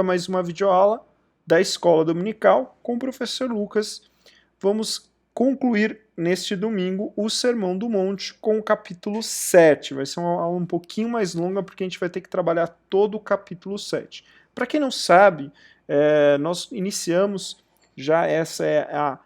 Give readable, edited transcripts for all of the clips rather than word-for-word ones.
Mais uma videoaula da Escola Dominical com o professor Lucas. Vamos concluir neste domingo o Sermão do Monte com o capítulo 7. Vai ser uma aula um pouquinho mais longa porque a gente vai ter que trabalhar todo o capítulo 7. Para quem não sabe, nós iniciamos, já essa é a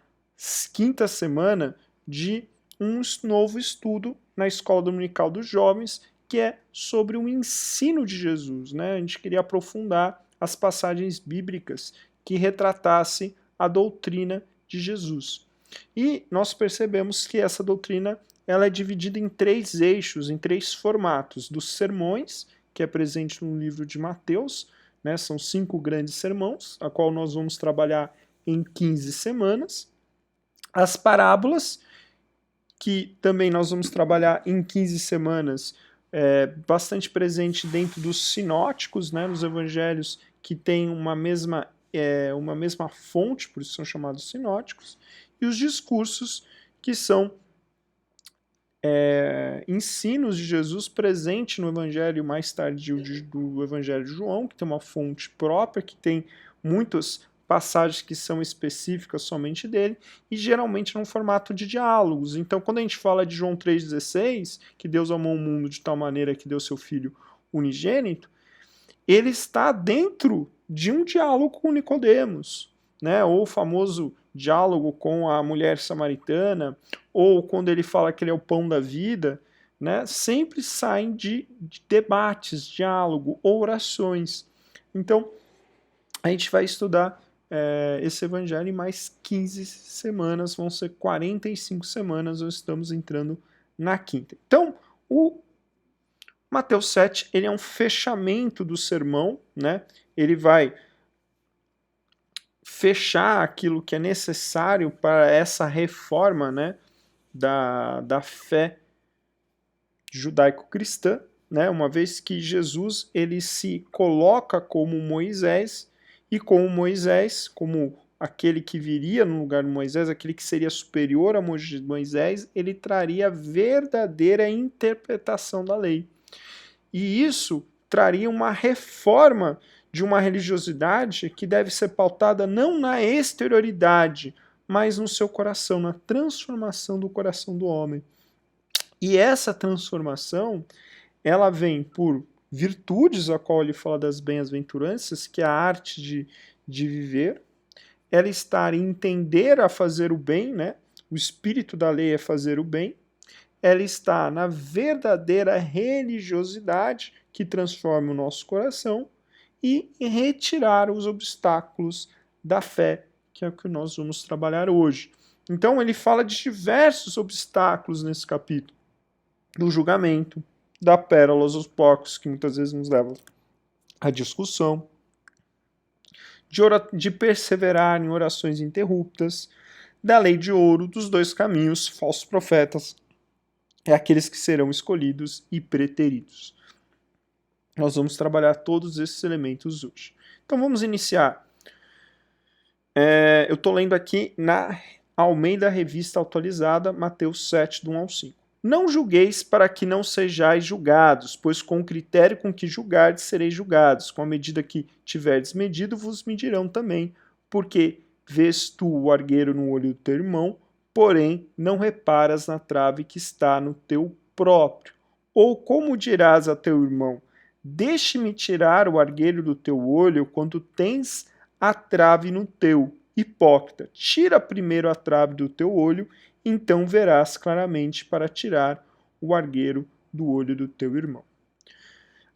quinta semana de um novo estudo na Escola Dominical dos Jovens, que é sobre o ensino de Jesus, né? A gente queria aprofundar as passagens bíblicas que retratassem a doutrina de Jesus. E nós percebemos que essa doutrina ela é dividida em três eixos, em três formatos: dos sermões, que é presente no livro de Mateus, né? São 5 grandes sermões, a qual nós vamos trabalhar em 15 semanas. As parábolas, que também nós vamos trabalhar em 15 semanas, bastante presente dentro dos sinóticos, né, nos evangelhos que têm uma mesma fonte, por isso são chamados sinóticos, e os discursos, que são ensinos de Jesus presente no evangelho mais tardio do evangelho de João, que tem uma fonte própria, que tem muitas passagens que são específicas somente dele, e geralmente num formato de diálogos. Então, quando a gente fala de João 3,16, que Deus amou o mundo de tal maneira que deu seu Filho unigênito, ele está dentro de um diálogo com Nicodemos, né? Ou o famoso diálogo com a mulher samaritana, ou quando ele fala que ele é o pão da vida, né? Sempre saem de debates, diálogo, orações. Então, a gente vai estudar esse evangelho em mais 15 semanas, vão ser 45 semanas, nós estamos entrando na quinta. Então, o Mateus 7, ele é um fechamento do sermão, né? Ele vai fechar aquilo que é necessário para essa reforma, né, da fé judaico-cristã, né? Uma vez que Jesus ele se coloca como Moisés, e como Moisés, como aquele que viria no lugar de Moisés, aquele que seria superior a Moisés, ele traria a verdadeira interpretação da lei. E isso traria uma reforma de uma religiosidade que deve ser pautada não na exterioridade, mas no seu coração, na transformação do coração do homem. E essa transformação, ela vem por virtudes, a qual ele fala das bem-aventuranças, que é a arte de viver, ela está em entender a fazer o bem, né? O espírito da lei é fazer o bem, ela está na verdadeira religiosidade que transforma o nosso coração e em retirar os obstáculos da fé, que é o que nós vamos trabalhar hoje. Então ele fala de diversos obstáculos nesse capítulo, do julgamento, da pérola aos porcos, que muitas vezes nos leva à discussão, de perseverar em orações interruptas, da lei de ouro, dos 2 caminhos, falsos profetas, aqueles que serão escolhidos e preteridos. Nós vamos trabalhar todos esses elementos hoje. Então vamos iniciar. Eu estou lendo aqui na Almeida Revista Atualizada, Mateus 7, do 1 ao 5. Não julgueis para que não sejais julgados, pois com o critério com que julgardes sereis julgados. Com a medida que tiverdes medido, vos medirão também. Porque vês tu o argueiro no olho do teu irmão, porém não reparas na trave que está no teu próprio. Ou como dirás a teu irmão, deixe-me tirar o argueiro do teu olho, quando tens a trave no teu. Hipócrita, tira primeiro a trave do teu olho, então verás claramente para tirar o argueiro do olho do teu irmão.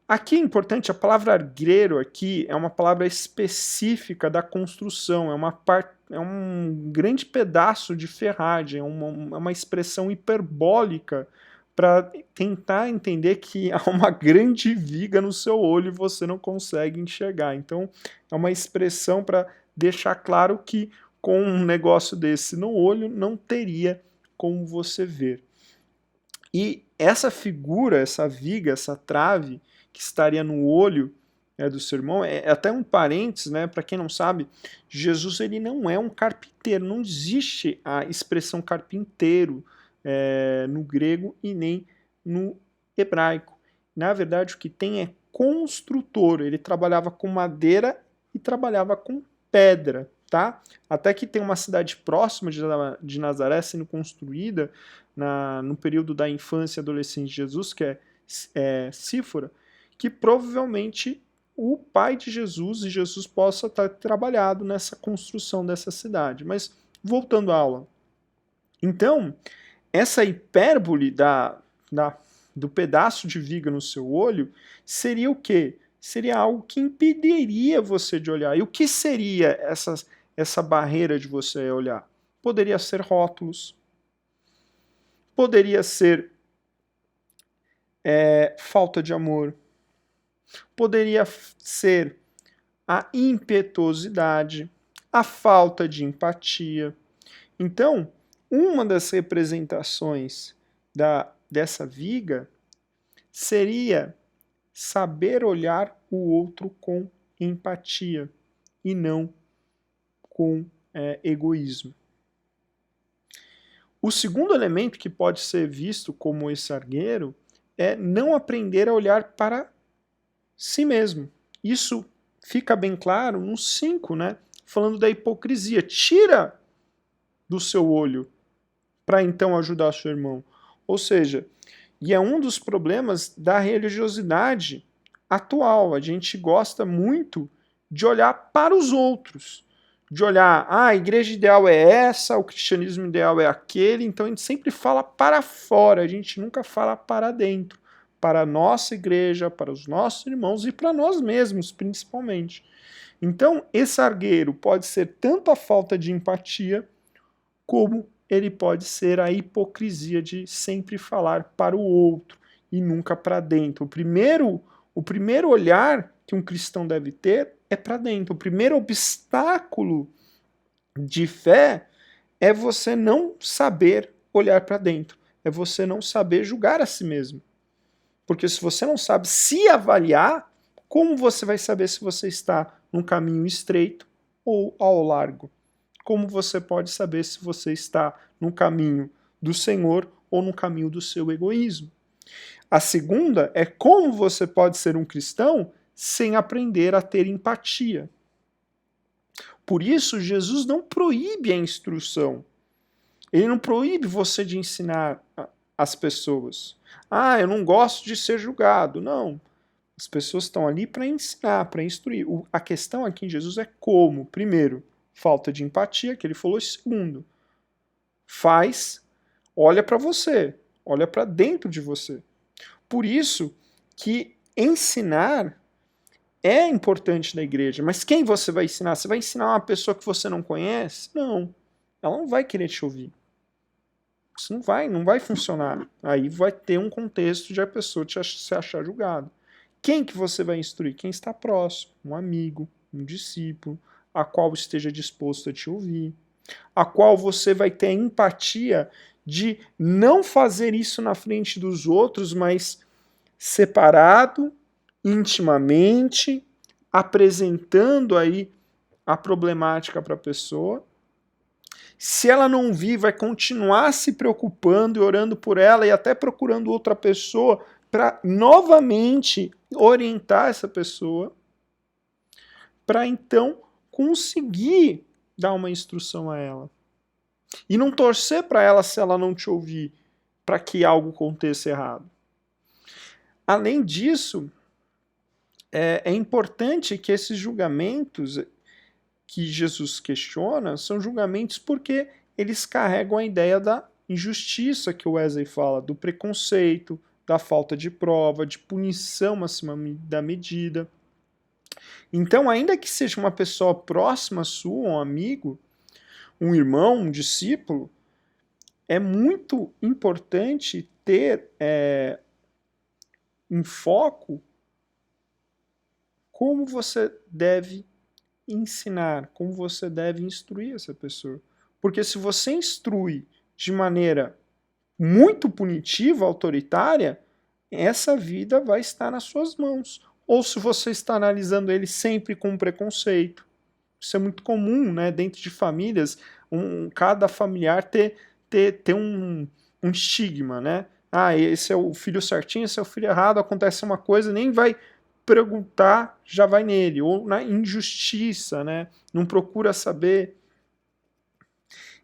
Aqui é importante, a palavra argueiro aqui é uma palavra específica da construção, é um grande pedaço de ferragem, é uma expressão hiperbólica para tentar entender que há uma grande viga no seu olho e você não consegue enxergar. Então, é uma expressão para deixar claro que com um negócio desse no olho não teria como você ver. E essa figura, essa viga, essa trave que estaria no olho do sermão, é até um parênteses, né, para quem não sabe, Jesus ele não é um carpinteiro, não existe a expressão carpinteiro no grego e nem no hebraico. Na verdade, o que tem é construtor, ele trabalhava com madeira e trabalhava com pedra, tá? Até que tem uma cidade próxima de Nazaré sendo construída no período da infância e adolescência de Jesus, que é Sífora, que provavelmente o pai de Jesus e Jesus possa estar trabalhado nessa construção dessa cidade. Mas voltando à aula. Então, essa hipérbole do pedaço de viga no seu olho seria o quê? Seria algo que impediria você de olhar. E o que seria essa barreira de você olhar? Poderia ser rótulos, poderia ser falta de amor, poderia ser a impetuosidade, a falta de empatia. Então, uma das representações dessa viga seria saber olhar o outro com empatia e não com egoísmo. O segundo elemento que pode ser visto como esse argueiro é não aprender a olhar para si mesmo. Isso fica bem claro no 5, né? Falando da hipocrisia. Tira do seu olho para então ajudar seu irmão. Ou seja, e é um dos problemas da religiosidade atual. A gente gosta muito de olhar para os outros. De olhar, a igreja ideal é essa, o cristianismo ideal é aquele, então a gente sempre fala para fora, a gente nunca fala para dentro. Para a nossa igreja, para os nossos irmãos e para nós mesmos, principalmente. Então, esse argueiro pode ser tanto a falta de empatia, como ele pode ser a hipocrisia de sempre falar para o outro e nunca para dentro. O primeiro olhar que um cristão deve ter é para dentro. O primeiro obstáculo de fé é você não saber olhar para dentro. É você não saber julgar a si mesmo. Porque se você não sabe se avaliar, como você vai saber se você está num caminho estreito ou ao largo? Como você pode saber se você está no caminho do Senhor ou no caminho do seu egoísmo? A segunda é como você pode ser um cristão sem aprender a ter empatia. Por isso, Jesus não proíbe a instrução. Ele não proíbe você de ensinar as pessoas. Ah, eu não gosto de ser julgado. Não. As pessoas estão ali para ensinar, para instruir. A questão aqui em Jesus é como. Primeiro, falta de empatia, que ele falou. E segundo, olha para você, olha para dentro de você. Por isso que ensinar é importante na igreja. Mas quem você vai ensinar? Você vai ensinar uma pessoa que você não conhece? Não. Ela não vai querer te ouvir. Isso não vai funcionar. Aí vai ter um contexto de a pessoa se achar julgada. Quem que você vai instruir? Quem está próximo, um amigo, um discípulo, a qual esteja disposto a te ouvir, a qual você vai ter a empatia de não fazer isso na frente dos outros, mas separado, intimamente, apresentando aí a problemática para a pessoa. Se ela não vir, vai continuar se preocupando e orando por ela e até procurando outra pessoa para novamente orientar essa pessoa, para então conseguir dar uma instrução a ela. E não torcer para ela se ela não te ouvir, para que algo aconteça errado. Além disso, é importante que esses julgamentos que Jesus questiona são julgamentos porque eles carregam a ideia da injustiça que o Wesley fala, do preconceito, da falta de prova, de punição acima da medida. Então, ainda que seja uma pessoa próxima sua, um amigo, um irmão, um discípulo, é muito importante ter em foco como você deve ensinar, como você deve instruir essa pessoa. Porque se você instrui de maneira muito punitiva, autoritária, essa vida vai estar nas suas mãos. Ou se você está analisando ele sempre com preconceito. Isso é muito comum, né? Dentro de famílias, cada familiar ter um estigma, né? Ah, esse é o filho certinho, esse é o filho errado, acontece uma coisa, nem vai perguntar, já vai nele. Ou na injustiça, né? Não procura saber.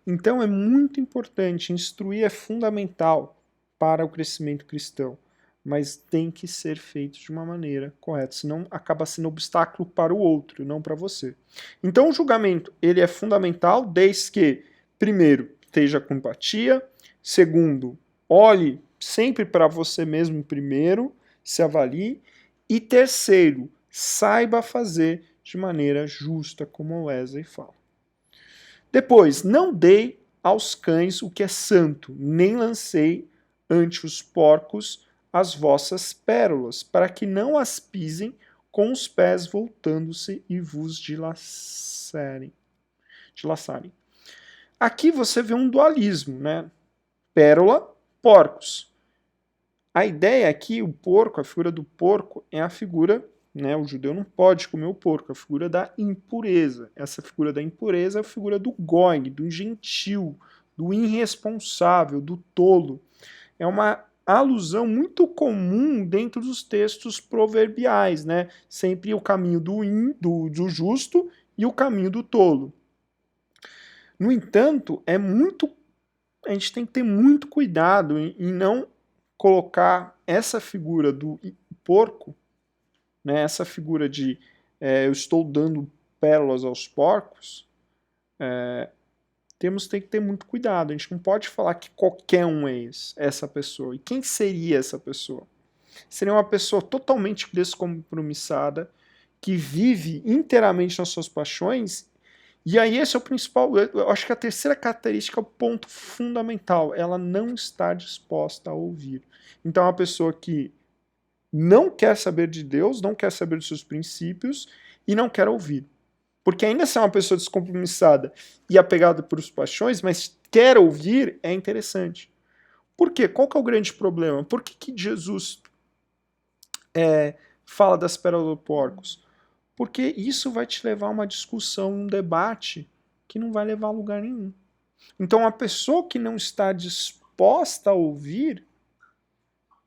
Então é muito importante, instruir é fundamental para o crescimento cristão, mas tem que ser feito de uma maneira correta, senão acaba sendo obstáculo para o outro, não para você. Então o julgamento ele é fundamental desde que, primeiro, esteja com empatia, segundo, olhe sempre para você mesmo primeiro, se avalie, e terceiro, saiba fazer de maneira justa, como o Wesley fala. Depois, não dei aos cães o que é santo, nem lancei ante os porcos as vossas pérolas, para que não as pisem com os pés voltando-se e vos dilacerem. Aqui você vê um dualismo, né? Pérola, porcos. A ideia aqui, o porco, a figura do porco, é a figura, né? O judeu não pode comer o porco, a figura da impureza. Essa figura da impureza é a figura do goi, do gentil, do irresponsável, do tolo. É uma alusão muito comum dentro dos textos proverbiais, né? Sempre o caminho do justo e o caminho do tolo. No entanto, a gente tem que ter muito cuidado em não colocar essa figura do porco, né, essa figura de eu estou dando pérolas aos porcos, tem que ter muito cuidado. A gente não pode falar que qualquer um é essa pessoa. E quem seria essa pessoa? Seria uma pessoa totalmente descompromissada, que vive inteiramente nas suas paixões. E aí esse é o principal, eu acho que a terceira característica é o ponto fundamental. Ela não está disposta a ouvir. Então é uma pessoa que não quer saber de Deus, não quer saber dos seus princípios e não quer ouvir. Porque ainda se é uma pessoa descompromissada e apegada por paixões, mas quer ouvir, é interessante. Por quê? Qual que é o grande problema? Por que Jesus fala das pérolas dos porcos? Porque isso vai te levar a uma discussão, um debate que não vai levar a lugar nenhum. Então a pessoa que não está disposta a ouvir,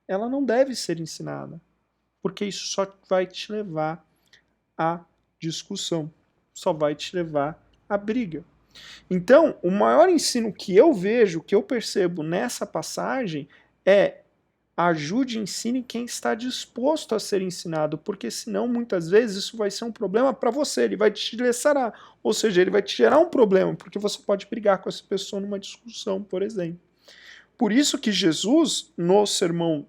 ela não deve ser ensinada. Porque isso só vai te levar à discussão. Só vai te levar à briga. Então, o maior ensino que eu vejo, que eu percebo nessa passagem é: ajude e ensine quem está disposto a ser ensinado, porque senão muitas vezes isso vai ser um problema para você, ele vai te estressar, ou seja, ele vai te gerar um problema, porque você pode brigar com essa pessoa numa discussão, por exemplo. Por isso que Jesus, no sermão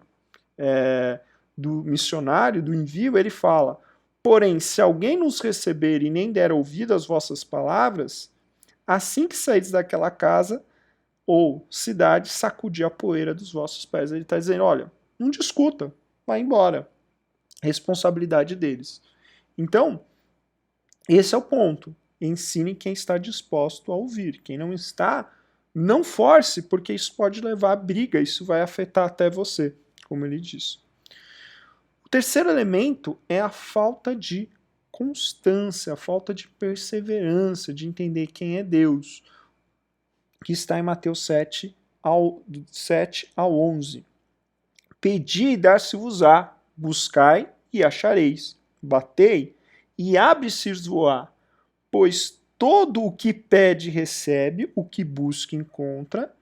do missionário, do envio, ele fala: porém, se alguém nos receber e nem der ouvido às vossas palavras, assim que saídes daquela casa ou cidade, sacudir a poeira dos vossos pés. Ele está dizendo: olha, não discuta, vai embora. Responsabilidade deles. Então, esse é o ponto. Ensine quem está disposto a ouvir. Quem não está, não force, porque isso pode levar a briga, isso vai afetar até você, como ele diz. O terceiro elemento é a falta de constância, a falta de perseverança, de entender quem é Deus, que está em Mateus 7 ao 11. Pedi e dar-se-vos-á, buscai e achareis, batei e abre-se-vos-á, pois todo o que pede recebe, o que busca encontra,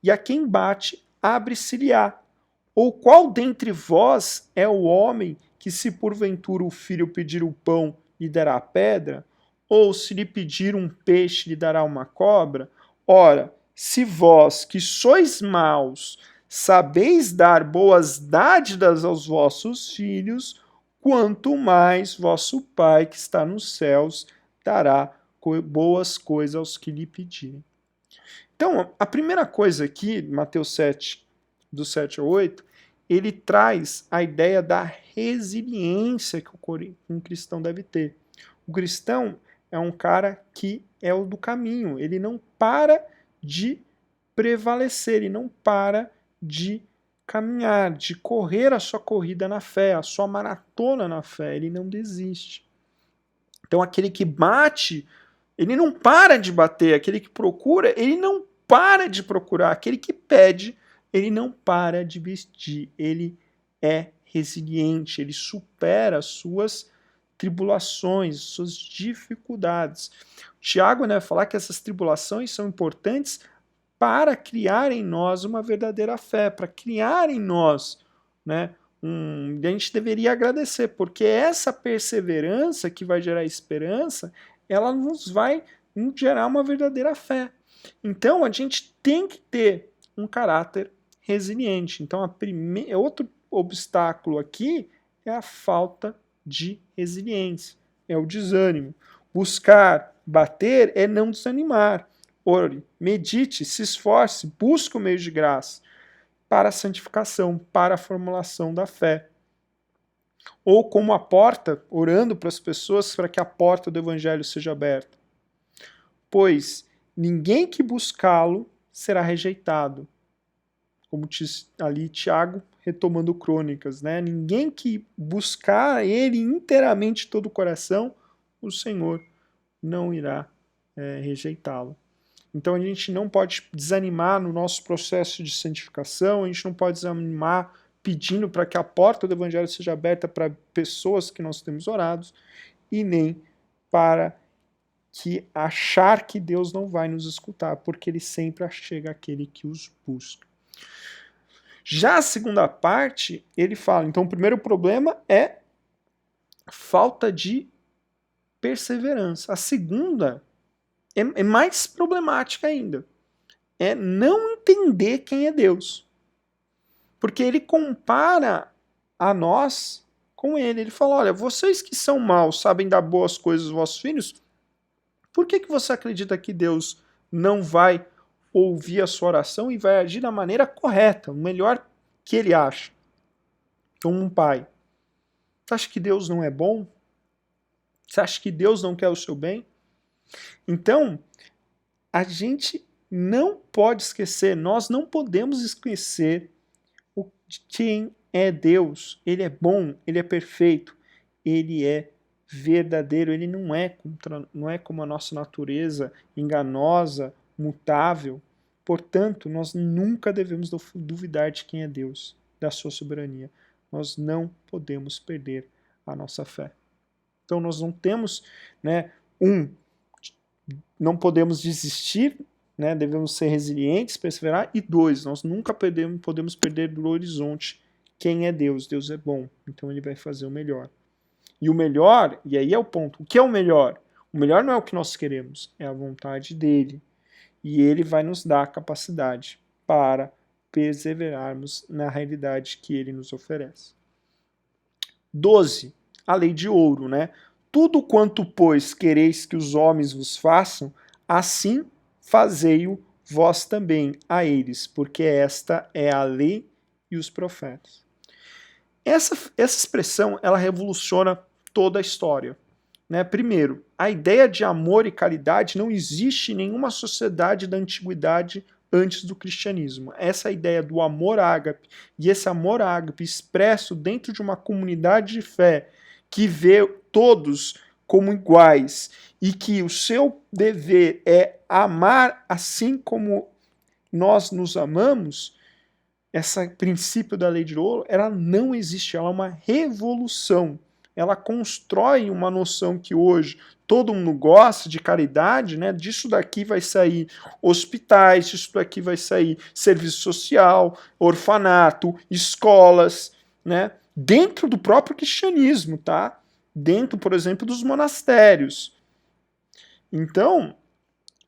e a quem bate abre-se-lhe-á. Ou qual dentre vós é o homem que, se porventura o filho pedir o pão, lhe dará a pedra? Ou se lhe pedir um peixe, lhe dará uma cobra? Ora, se vós, que sois maus, sabeis dar boas dádivas aos vossos filhos, quanto mais vosso Pai que está nos céus dará boas coisas aos que lhe pedirem. Então, a primeira coisa aqui, Mateus 7, do 7 ao 8, ele traz a ideia da resiliência que um cristão deve ter. O cristão é um cara que é o do caminho, ele não para de prevalecer, ele não para de caminhar, de correr a sua corrida na fé, a sua maratona na fé, ele não desiste. Então aquele que bate, ele não para de bater, aquele que procura, ele não para de procurar, aquele que pede, ele não para de vestir, ele é resiliente, ele supera as suas tribulações, suas dificuldades. Tiago, né, vai falar que essas tribulações são importantes para criar em nós uma verdadeira fé, para criar em nós, né, a gente deveria agradecer, porque essa perseverança que vai gerar esperança, ela nos vai gerar uma verdadeira fé. Então, a gente tem que ter um caráter resiliente. Então, outro obstáculo aqui é a falta de resiliência, é o desânimo. Buscar, bater é não desanimar. Ore, medite, se esforce, busque o meio de graça para a santificação, para a formulação da fé. Ou como a porta, orando para as pessoas para que a porta do evangelho seja aberta. Pois ninguém que buscá-lo será rejeitado. Como diz ali Tiago, retomando Crônicas, né? Ninguém que buscar ele inteiramente todo o coração, o Senhor não irá rejeitá-lo. Então a gente não pode desanimar no nosso processo de santificação, a gente não pode desanimar pedindo para que a porta do evangelho seja aberta para pessoas que nós temos orado, e nem para que achar que Deus não vai nos escutar, porque ele sempre achega aquele que os busca. Já a segunda parte, ele fala, então o primeiro problema é falta de perseverança. A segunda é mais problemática ainda. É não entender quem é Deus. Porque ele compara a nós com ele. Ele fala, olha, vocês que são maus sabem dar boas coisas aos vossos filhos, por que você acredita que Deus não vai ouvir a sua oração e vai agir da maneira correta, o melhor que ele acha? Como um pai. Você acha que Deus não é bom? Você acha que Deus não quer o seu bem? Então, a gente não pode esquecer, nós não podemos esquecer quem é Deus. Ele é bom, ele é perfeito, ele é verdadeiro, ele não é como a nossa natureza enganosa, mutável. Portanto, nós nunca devemos duvidar de quem é Deus, da sua soberania. Nós não podemos perder a nossa fé. Então nós não temos, né, não podemos desistir, né, devemos ser resilientes, perseverar, e dois, nós nunca podemos perder do horizonte quem é Deus. Deus é bom, então ele vai fazer o melhor. E o melhor, e aí é o ponto, o que é o melhor? O melhor não é o que nós queremos, é a vontade dele. E ele vai nos dar a capacidade para perseverarmos na realidade que ele nos oferece. 12. A lei de ouro, né? Tudo quanto, pois, quereis que os homens vos façam, assim fazei-o vós também a eles, porque esta é a lei e os profetas. Essa expressão, ela revoluciona toda a história. Né? Primeiro, a ideia de amor e caridade não existe em nenhuma sociedade da antiguidade antes do cristianismo. Essa ideia do amor ágape, e esse amor ágape expresso dentro de uma comunidade de fé que vê todos como iguais e que o seu dever é amar assim como nós nos amamos, esse princípio da lei de ouro, ela não existe, ela é uma revolução. Ela constrói uma noção que hoje todo mundo gosta de caridade, né? Disso daqui vai sair hospitais, disso daqui vai sair serviço social, orfanato, escolas, né? Dentro do próprio cristianismo, tá? Dentro, por exemplo, dos monastérios. Então,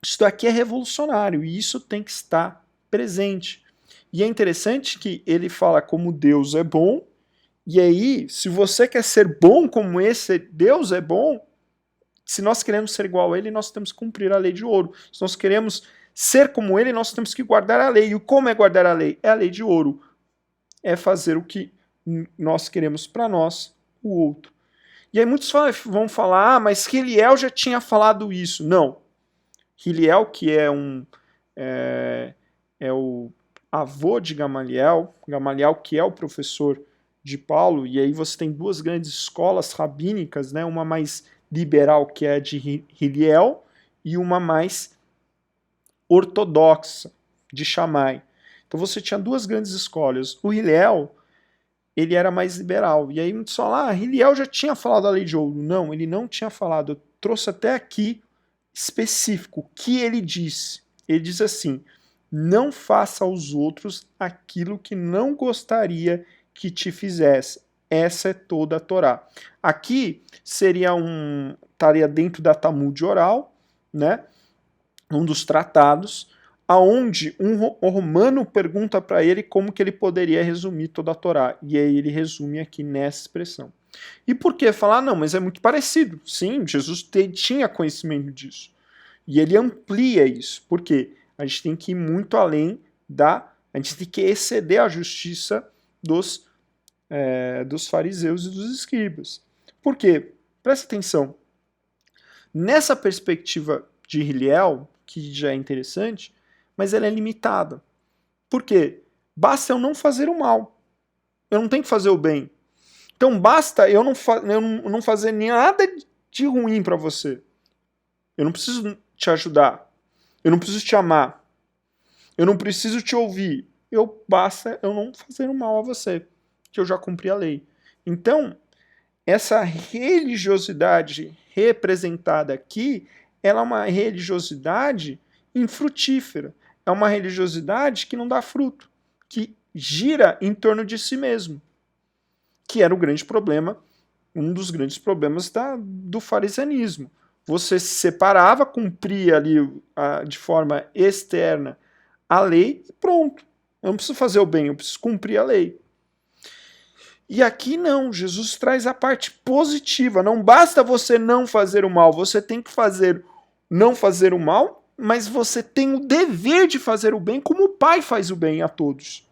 isso daqui é revolucionário e isso tem que estar presente. E é interessante que ele fala como Deus é bom, e aí, se você quer ser bom como esse Deus é bom, se nós queremos ser igual a ele, nós temos que cumprir a lei de ouro. Se nós queremos ser como ele, nós temos que guardar a lei. E como é guardar a lei? É a lei de ouro. É fazer o que nós queremos para nós, o outro. E aí muitos vão falar, mas Hiliel já tinha falado isso. Não. Hiliel, que é o avô de Gamaliel, Gamaliel que é o professor de Paulo, e aí você tem duas grandes escolas rabínicas, né? Uma mais liberal, que é a de Hiliel, e uma mais ortodoxa, de Shammai. Então você tinha duas grandes escolas. O Hiliel, ele era mais liberal. E aí muitos falam, Hillel já tinha falado a lei de ouro. Não, ele não tinha falado. Eu trouxe até aqui específico o que ele disse. Ele diz assim: não faça aos outros aquilo que não gostaria que te fizesse. Essa é toda a Torá. Aqui estaria dentro da Talmud oral, né? Um dos tratados, aonde um romano pergunta para ele como que ele poderia resumir toda a Torá. E aí ele resume aqui nessa expressão. E por que falar? Não, mas é muito parecido. Sim, Jesus tinha conhecimento disso. E ele amplia isso. Por quê? A gente tem que ir muito além a gente tem que exceder a justiça dos fariseus e dos escribas. Por quê? Presta atenção. Nessa perspectiva de Hillel, que já é interessante, mas ela é limitada. Por quê? Basta eu não fazer o mal. Eu não tenho que fazer o bem. Então basta eu não fazer nada de ruim para você. Eu não preciso te ajudar. Eu não preciso te amar. Eu não preciso te ouvir. Basta eu não fazer o mal a você, que eu já cumpri a lei. Então, essa religiosidade representada aqui, ela é uma religiosidade infrutífera. É uma religiosidade que não dá fruto, que gira em torno de si mesmo, que era o grande problema, um dos grandes problemas do farisaísmo. Você se separava, cumpria ali de forma externa a lei e pronto. Eu não preciso fazer o bem, eu preciso cumprir a lei. E aqui não, Jesus traz a parte positiva. Não basta você não fazer o mal, você tem que não fazer o mal, mas você tem o dever de fazer o bem como o Pai faz o bem a todos.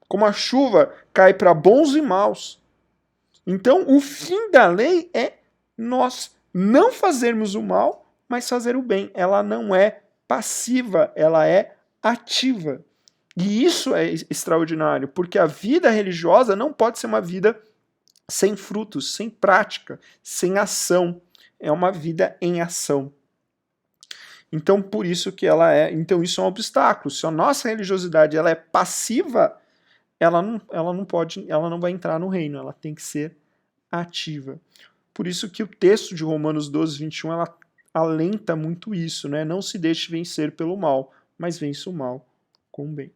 Como a chuva cai para bons e maus. Então, o fim da lei é nós não fazermos o mal, mas fazer o bem. Ela não é passiva, ela é ativa. E isso é extraordinário, porque a vida religiosa não pode ser uma vida sem frutos, sem prática, sem ação. É uma vida em ação. Então, por isso que então isso é um obstáculo. Se a nossa religiosidade ela é passiva, ela não vai entrar no reino, ela tem que ser ativa. Por isso que o texto de Romanos 12, 21, ela alenta muito isso, né? Não se deixe vencer pelo mal, mas vença o mal com o bem.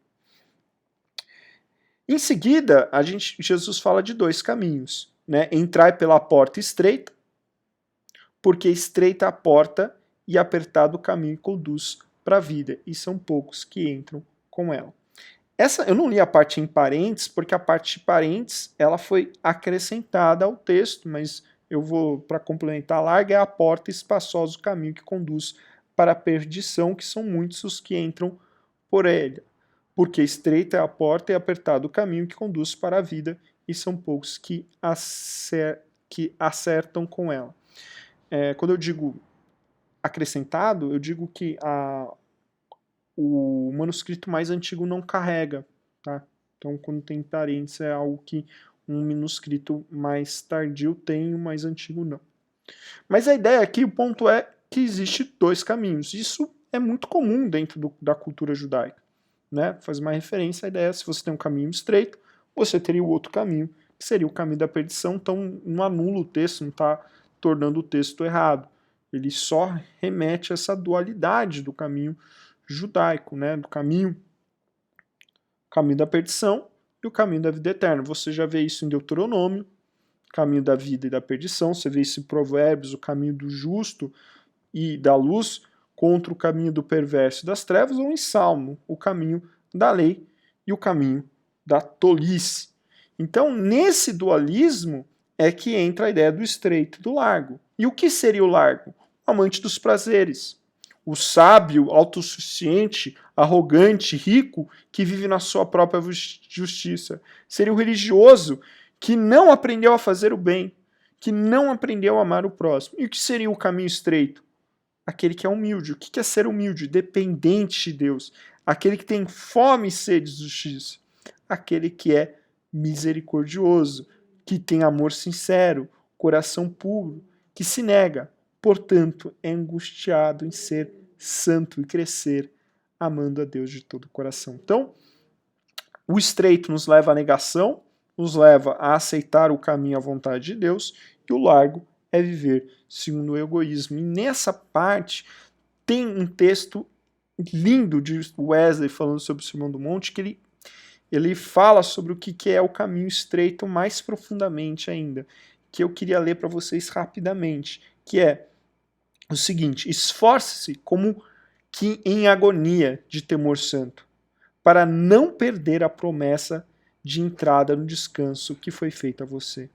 Em seguida, Jesus fala de dois caminhos, né? Entrai pela porta estreita, porque estreita a porta e apertado o caminho que conduz para a vida, e são poucos que entram com ela. Eu não li a parte em parênteses, porque a parte de parênteses ela foi acrescentada ao texto, mas eu vou, para complementar, larga é a porta espaçosa o caminho que conduz para a perdição, que são muitos os que entram por ele. Porque estreita é a porta e apertado o caminho que conduz para a vida, e são poucos que acertam com ela. Quando eu digo acrescentado, eu digo que o manuscrito mais antigo não carrega, tá? Então, quando tem parênteses, é algo que um manuscrito mais tardio tem, o mais antigo não. Mas a ideia aqui, o ponto é que existe dois caminhos. Isso é muito comum dentro da cultura judaica, né? Faz uma referência à ideia, se você tem um caminho estreito, você teria o outro caminho, que seria o caminho da perdição, então não anula o texto, não está tornando o texto errado. Ele só remete a essa dualidade do caminho judaico, né? Do caminho da perdição e o caminho da vida eterna. Você já vê isso em Deuteronômio, caminho da vida e da perdição, você vê isso em Provérbios, o caminho do justo e da luz contra o caminho do perverso e das trevas, ou em Salmo, o caminho da lei e o caminho da tolice. Então, nesse dualismo é que entra a ideia do estreito e do largo. E o que seria o largo? O amante dos prazeres. O sábio, autossuficiente, arrogante, rico, que vive na sua própria justiça. Seria o religioso que não aprendeu a fazer o bem, que não aprendeu a amar o próximo. E o que seria o caminho estreito? Aquele que é humilde. O que é ser humilde? Dependente de Deus. Aquele que tem fome e sede de justiça. Aquele que é misericordioso, que tem amor sincero, coração puro, que se nega, portanto, é angustiado em ser santo e crescer amando a Deus de todo o coração. Então, o estreito nos leva à negação, nos leva a aceitar o caminho à vontade de Deus, e o largo é viver segundo o egoísmo. E nessa parte tem um texto lindo de Wesley falando sobre o Sermão do Monte, que ele fala sobre o que é o caminho estreito mais profundamente ainda, que eu queria ler para vocês rapidamente, que é o seguinte: esforce-se como que em agonia de temor santo, para não perder a promessa de entrada no descanso que foi feita a você.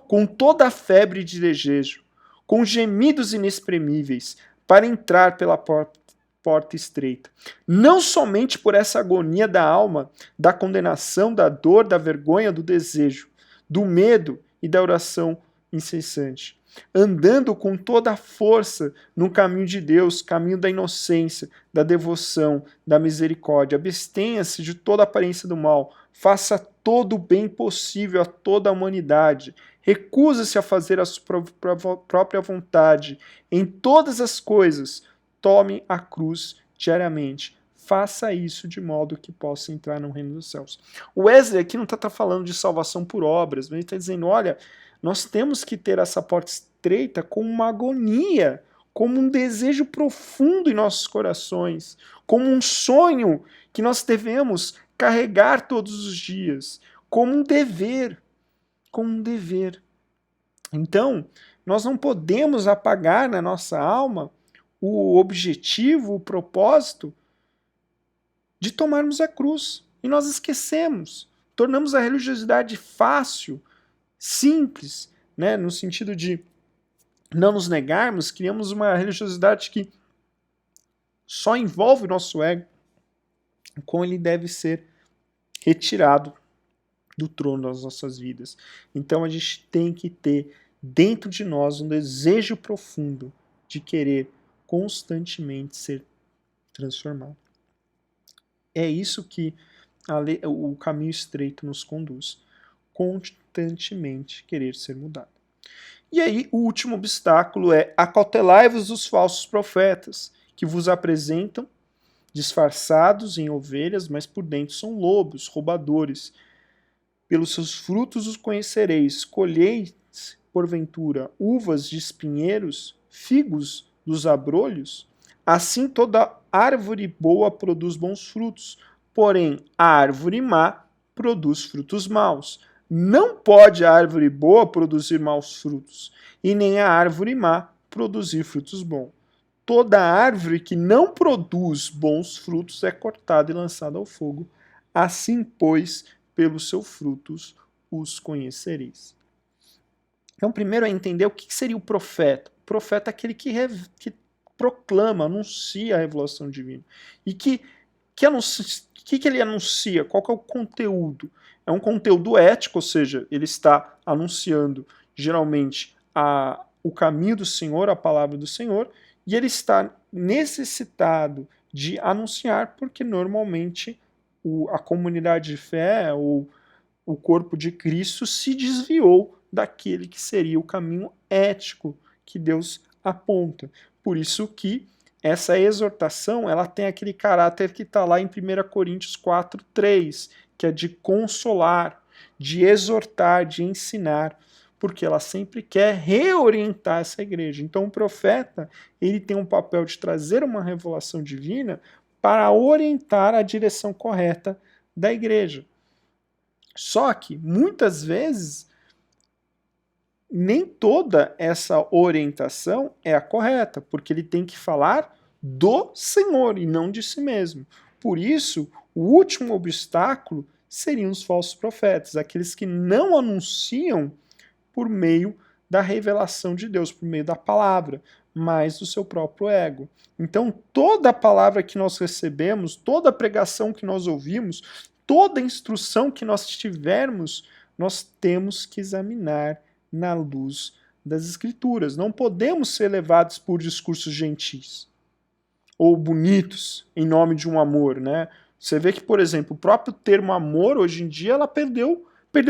Com toda a febre de desejo, com gemidos inexprimíveis, para entrar pela porta estreita. Não somente por essa agonia da alma, da condenação, da dor, da vergonha, do desejo, do medo e da oração incessante. Andando com toda a força no caminho de Deus, caminho da inocência, da devoção, da misericórdia. Abstenha-se de toda aparência do mal. Faça todo o bem possível a toda a humanidade. Recusa-se a fazer a sua própria vontade. Em todas as coisas, tome a cruz diariamente. Faça isso de modo que possa entrar no reino dos céus. O Wesley aqui não está falando de salvação por obras, mas ele está dizendo, olha, nós temos que ter essa porta estreita como uma agonia, como um desejo profundo em nossos corações, como um sonho que nós devemos carregar todos os dias, como um dever, como um dever. Então, nós não podemos apagar na nossa alma o objetivo, o propósito de tomarmos a cruz. E nós esquecemos. Tornamos a religiosidade fácil, simples, né? No sentido de não nos negarmos, criamos uma religiosidade que só envolve o nosso ego, como ele deve ser retirado do trono das nossas vidas. Então a gente tem que ter dentro de nós um desejo profundo de querer constantemente ser transformado. É isso que o caminho estreito nos conduz. Constantemente querer ser mudado. E aí o último obstáculo é: acautelai-vos dos falsos profetas, que vos apresentam disfarçados em ovelhas, mas por dentro são lobos, roubadores. Pelos seus frutos os conhecereis. Colheis, porventura, uvas de espinheiros, figos dos abrolhos? Assim toda árvore boa produz bons frutos, porém a árvore má produz frutos maus. Não pode a árvore boa produzir maus frutos, e nem a árvore má produzir frutos bons. Toda árvore que não produz bons frutos é cortada e lançada ao fogo. Assim, pois, pelos seus frutos os conhecereis. Então, primeiro é entender o que seria o profeta. O profeta é aquele que proclama, anuncia a revelação divina. E que ele anuncia? Qual que é o conteúdo? É um conteúdo ético, ou seja, ele está anunciando geralmente o caminho do Senhor, a palavra do Senhor, e ele está necessitado de anunciar porque normalmente a comunidade de fé ou o corpo de Cristo se desviou daquele que seria o caminho ético que Deus aponta. Por isso que essa exortação ela tem aquele caráter que está lá em 1 Coríntios 4:3, que é de consolar, de exortar, de ensinar, porque ela sempre quer reorientar essa igreja. Então o profeta ele tem um papel de trazer uma revelação divina para orientar a direção correta da igreja. Só que, muitas vezes, nem toda essa orientação é a correta, porque ele tem que falar do Senhor e não de si mesmo. Por isso, o último obstáculo seriam os falsos profetas, aqueles que não anunciam por meio da revelação de Deus, por meio da palavra, mas do seu próprio ego. Então, toda a palavra que nós recebemos, toda a pregação que nós ouvimos, toda a instrução que nós tivermos, nós temos que examinar na luz das Escrituras. Não podemos ser levados por discursos gentis ou bonitos em nome de um amor, né? Você vê que, por exemplo, o próprio termo amor, hoje em dia, ela perdeu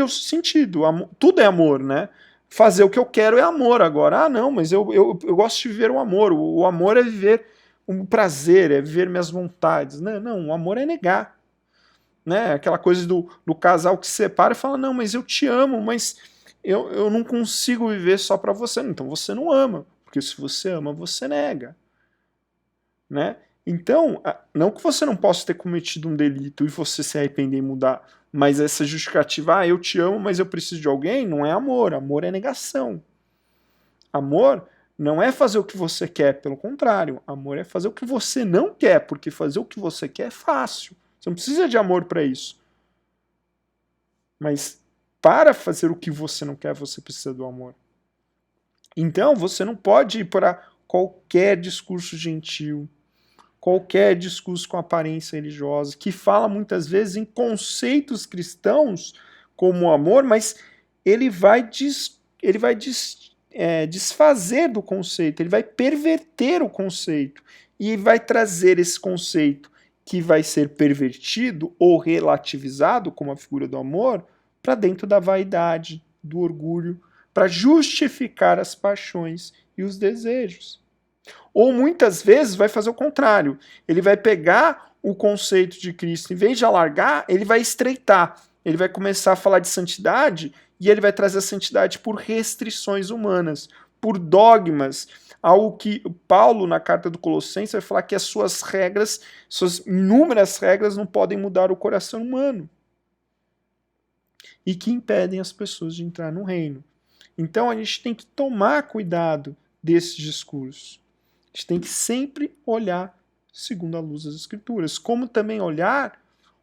sentido. Tudo é amor, né? Fazer o que eu quero é amor agora. Ah, não, mas eu gosto de viver o amor. O amor é viver um prazer, é viver minhas vontades. Não, o amor é negar. né? Aquela coisa do casal que se separa e fala, não, mas eu te amo, mas eu não consigo viver só para você. Então você não ama, porque se você ama, você nega, né? Então, não que você não possa ter cometido um delito e você se arrepender e mudar, mas essa justificativa, eu te amo, mas eu preciso de alguém, não é amor. Amor é negação. Amor não é fazer o que você quer, pelo contrário. Amor é fazer o que você não quer, porque fazer o que você quer é fácil. Você não precisa de amor para isso. Mas para fazer o que você não quer, você precisa do amor. Então, você não pode ir para qualquer discurso gentil, qualquer discurso com aparência religiosa, que fala muitas vezes em conceitos cristãos como o amor, mas ele vai desfazer do conceito, ele vai perverter o conceito e vai trazer esse conceito que vai ser pervertido ou relativizado, como a figura do amor, para dentro da vaidade, do orgulho, para justificar as paixões e os desejos. Ou muitas vezes vai fazer o contrário. Ele vai pegar o conceito de Cristo, em vez de alargar, ele vai estreitar. Ele vai começar a falar de santidade e ele vai trazer a santidade por restrições humanas, por dogmas. Algo que Paulo, na carta do Colossenses, vai falar que as suas regras, suas inúmeras regras, não podem mudar o coração humano. E que impedem as pessoas de entrar no reino. Então a gente tem que tomar cuidado desse discurso. A gente tem que sempre olhar segundo a luz das Escrituras, como também olhar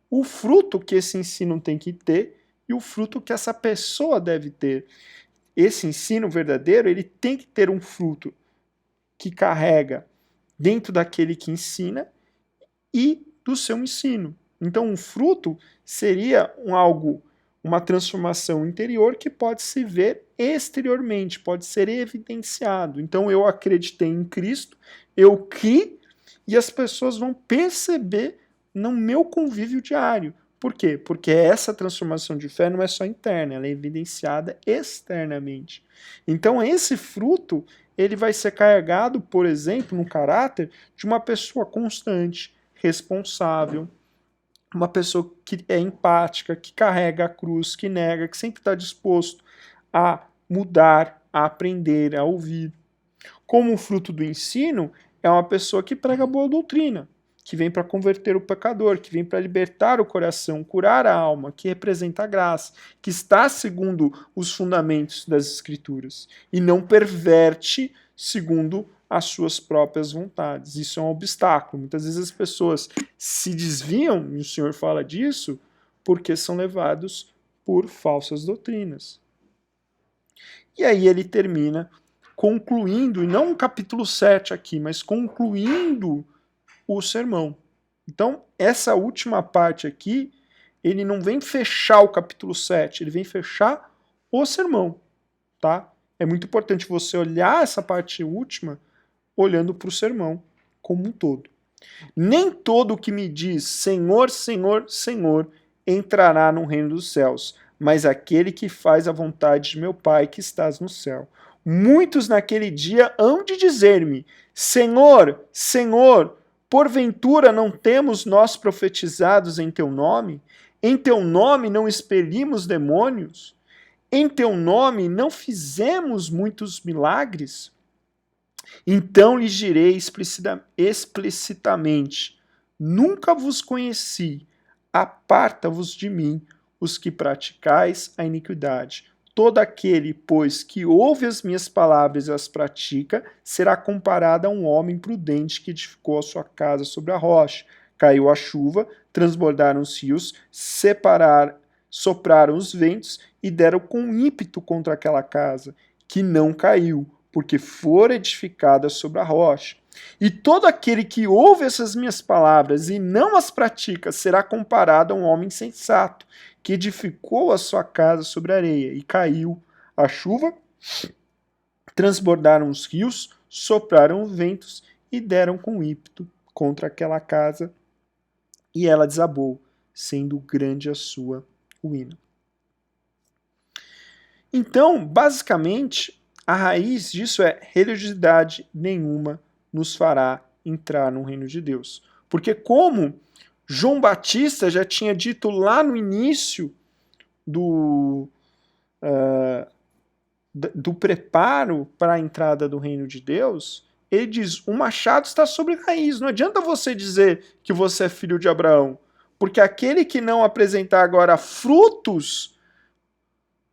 o fruto que esse ensino tem que ter e o fruto que essa pessoa deve ter. Esse ensino verdadeiro, ele tem que ter um fruto que carrega dentro daquele que ensina e do seu ensino. Então, um fruto seria uma transformação interior que pode se ver exteriormente, pode ser evidenciado. Então, eu acreditei em Cristo, eu criei, e as pessoas vão perceber no meu convívio diário. Por quê? Porque essa transformação de fé não é só interna, ela é evidenciada externamente. Então, esse fruto, ele vai ser carregado, por exemplo, no caráter de uma pessoa constante, responsável, uma pessoa que é empática, que carrega a cruz, que nega, que sempre está disposto a mudar, a aprender, a ouvir. Como fruto do ensino, é uma pessoa que prega boa doutrina, que vem para converter o pecador, que vem para libertar o coração, curar a alma, que representa a graça, que está segundo os fundamentos das Escrituras e não perverte segundo as suas próprias vontades. Isso é um obstáculo. Muitas vezes as pessoas se desviam, e o Senhor fala disso, porque são levados por falsas doutrinas. E aí ele termina concluindo, e não o capítulo 7 aqui, mas concluindo o sermão. Então, essa última parte aqui, ele não vem fechar o capítulo 7, ele vem fechar o sermão, tá? É muito importante você olhar essa parte última olhando para o sermão como um todo. Nem todo o que me diz Senhor, Senhor, Senhor entrará no reino dos céus, mas aquele que faz a vontade de meu Pai que estás no céu. Muitos naquele dia hão de dizer-me, Senhor, Senhor, porventura não temos nós profetizados em teu nome? Em teu nome não expelimos demônios? Em teu nome não fizemos muitos milagres? Então lhes direi explicitamente, nunca vos conheci, aparta-vos de mim, os que praticais a iniquidade. Todo aquele, pois, que ouve as minhas palavras e as pratica, será comparado a um homem prudente que edificou a sua casa sobre a rocha. Caiu a chuva, transbordaram os rios, sopraram os ventos e deram com ímpeto contra aquela casa, que não caiu, porque for edificada sobre a rocha. E todo aquele que ouve essas minhas palavras e não as pratica será comparado a um homem sensato, que edificou a sua casa sobre a areia, e caiu a chuva, transbordaram os rios, sopraram os ventos e deram com ímpeto contra aquela casa, e ela desabou, sendo grande a sua ruína. Então, basicamente, a raiz disso é religiosidade nenhuma nos fará entrar no reino de Deus. Porque como João Batista já tinha dito lá no início do preparo para a entrada do reino de Deus, ele diz, o machado está sobre a raiz. Não adianta você dizer que você é filho de Abraão, porque aquele que não apresentar agora frutos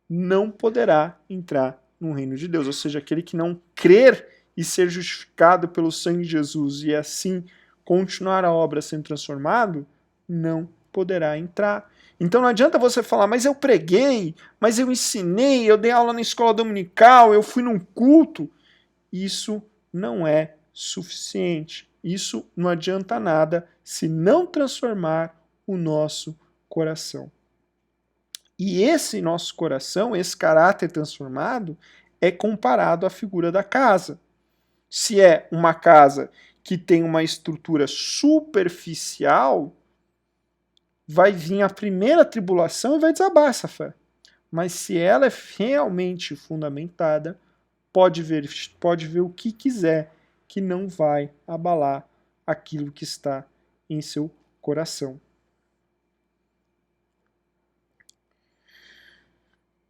não poderá entrar no reino de Deus. Ou seja, aquele que não crer e ser justificado pelo sangue de Jesus e assim continuar a obra sendo transformado, não poderá entrar. Então não adianta você falar, mas eu preguei, mas eu ensinei, eu dei aula na escola dominical, eu fui num culto. Isso não é suficiente. Isso não adianta nada se não transformar o nosso coração. E esse nosso coração, esse caráter transformado, é comparado à figura da casa. Se é uma casa que tem uma estrutura superficial, vai vir a primeira tribulação e vai desabar essa fé. Mas se ela é realmente fundamentada, pode ver o que quiser, que não vai abalar aquilo que está em seu coração.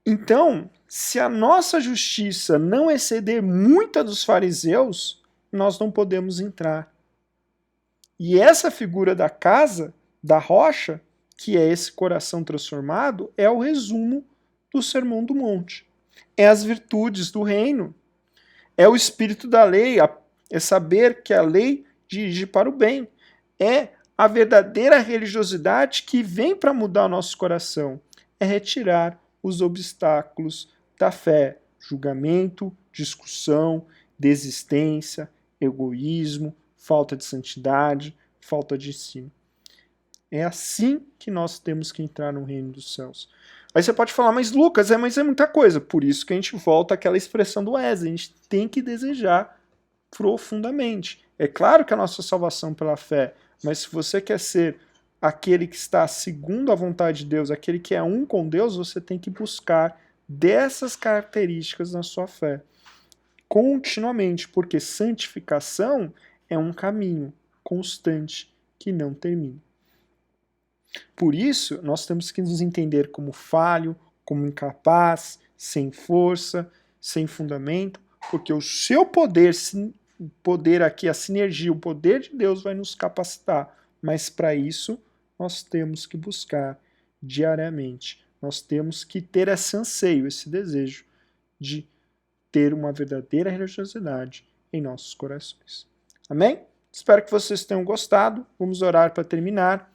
Então, se a nossa justiça não exceder muita dos fariseus, nós não podemos entrar. E essa figura da casa, da rocha, que é esse coração transformado, é o resumo do Sermão do Monte. É as virtudes do reino. É o espírito da lei, é saber que a lei dirige para o bem. É a verdadeira religiosidade que vem para mudar o nosso coração. É retirar os obstáculos da fé, julgamento, discussão, desistência, egoísmo, falta de santidade, falta de ensino. É assim que nós temos que entrar no reino dos céus. Aí você pode falar, mas Lucas, mas é muita coisa. Por isso que a gente volta àquela expressão do Wesley. A gente tem que desejar profundamente. É claro que a nossa salvação pela fé, mas se você quer ser aquele que está segundo a vontade de Deus, aquele que é um com Deus, você tem que buscar dessas características na sua fé. Continuamente, porque santificação é um caminho constante que não termina. Por isso, nós temos que nos entender como falho, como incapaz, sem força, sem fundamento, porque o seu poder aqui, a sinergia, o poder de Deus vai nos capacitar. Mas para isso, nós temos que buscar diariamente. Nós temos que ter esse anseio, esse desejo de ter uma verdadeira religiosidade em nossos corações. Amém? Espero que vocês tenham gostado. Vamos orar para terminar.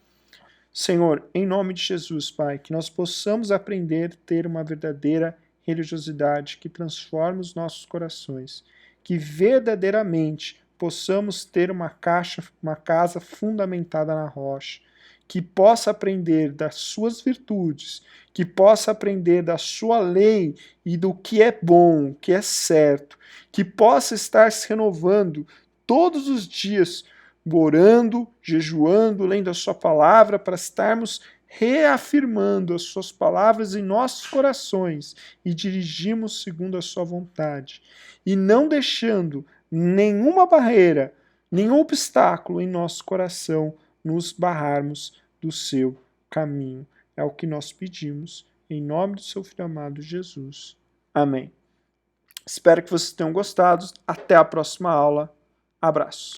Senhor, em nome de Jesus, Pai, que nós possamos aprender a ter uma verdadeira religiosidade que transforme os nossos corações, que verdadeiramente possamos ter uma casa fundamentada na rocha, que possa aprender das suas virtudes, que possa aprender da sua lei e do que é bom, o que é certo, que possa estar se renovando todos os dias, orando, jejuando, lendo a sua palavra, para estarmos reafirmando as suas palavras em nossos corações e dirigimos segundo a sua vontade. E não deixando nenhuma barreira, nenhum obstáculo em nosso coração nos barrarmos do seu caminho. É o que nós pedimos, em nome do seu Filho amado Jesus. Amém. Espero que vocês tenham gostado. Até a próxima aula. Abraço.